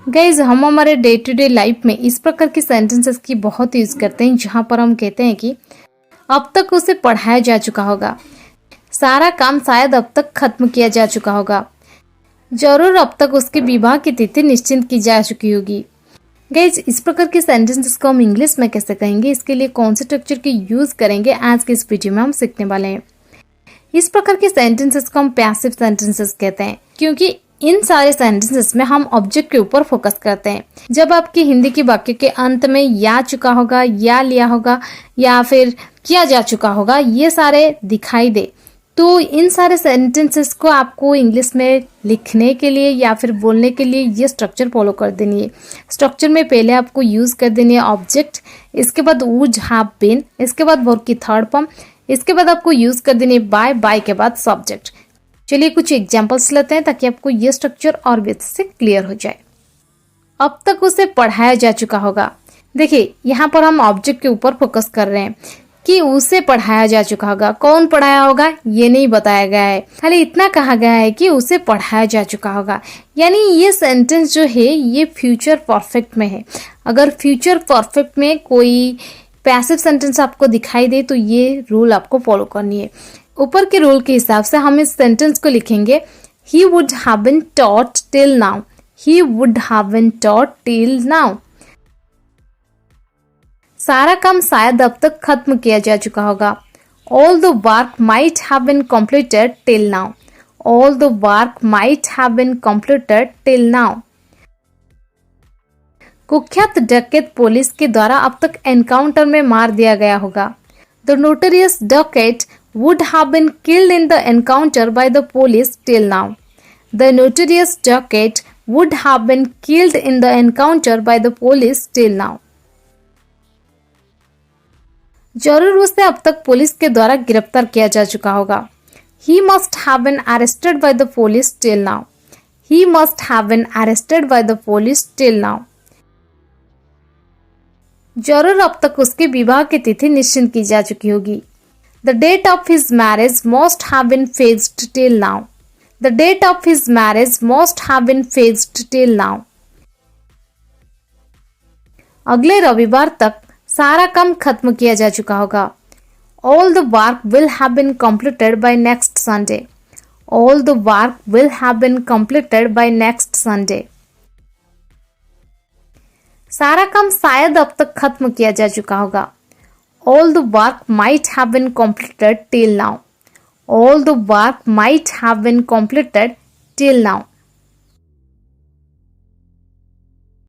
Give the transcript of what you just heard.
Guys हम हमारे day to day life में इस प्रकार की सेंटेंसेस की बहुत यूज करते हैं जहां पर हम कहते हैं कि अब तक उसे पढ़ाया जा चुका होगा, सारा काम शायद अब तक खत्म किया जा चुका होगा, जरूर अब तक उसके विवाह की तिथि निश्चित की जा चुकी होगी। गाइज इस प्रकार के सेंटेंसेस को हम इंग्लिश में कैसे कहेंगे, इसके लिए कौन से स्ट्रक्चर के यूज करेंगे, आज के इस वीडियो में हम सीखने वाले हैं। इस प्रकार के सेंटेंसेस को हम पैसिव सेंटेंसेस कहते हैं क्योंकि इन सारे सेंटेंसेस में हम ऑब्जेक्ट के ऊपर फोकस करते हैं। जब आपकी हिंदी के वाक्य के अंत में या चुका होगा, या लिया होगा या फिर किया जा चुका होगा, ये सारे दिखाई दे, तो इन सारे सेंटेंसेस को आपको इंग्लिश में लिखने के लिए या फिर बोलने के लिए ये स्ट्रक्चर फॉलो कर देनी है। स्ट्रक्चर में पहले आपको यूज कर देनी है ऑब्जेक्ट, इसके बाद वुड हैव बीन, इसके बाद वर्ब की थर्ड फॉर्म, इसके बाद आपको यूज कर देनी है बाय के बाद सब्जेक्ट। चलिए कुछ एग्जांपल्स लेते हैं ताकि आपको ये स्ट्रक्चर और भी अच्छे से क्लियर हो जाए। अब तक उसे पढ़ाया जा चुका होगा। देखिए यहाँ पर हम ऑब्जेक्ट के ऊपर फोकस कर रहे हैं कि उसे पढ़ाया जा चुका होगा। कौन पढ़ाया होगा ये नहीं बताया गया है, खाली इतना कहा गया है कि उसे पढ़ाया जा चुका होगा। यानी ये सेंटेंस जो है ये फ्यूचर परफेक्ट में है। अगर फ्यूचर परफेक्ट में कोई पैसिव सेंटेंस आपको दिखाई दे तो ये रूल आपको फॉलो करनी है। ऊपर के रूल के हिसाब से हम इस सेंटेंस को लिखेंगे he would have been taught till now, he would have been taught till now। सारा काम शायद अब तक खत्म किया जा चुका होगा। all the work might have been completed till now, all the work might have been completed till now। कुख्यात डकैत पुलिस के द्वारा अब तक एनकाउंटर में मार दिया गया होगा। The notorious docket would have been killed in the encounter by the police till now, the notorious docket would have been killed in the encounter by the police till now। जरूर उसे अब तक police के द्वारा गिरफ्तार किया जा चुका होगा। He must have been arrested by the police till now, he must have been arrested by the police till now। जरूर अब तक उसके विवाह की तिथि निश्चित की जा चुकी होगी। The date of his marriage must have been fixed till now, the date of his marriage must have been fixed till now। अगले रविवार तक सारा काम खत्म किया जा चुका होगा। All the work will have been completed by next Sunday, all the work will have been completed by next Sunday। सारा काम शायद अब तक खत्म किया जा चुका होगा। All the work might have been completed till now, all the work might have been completed till now।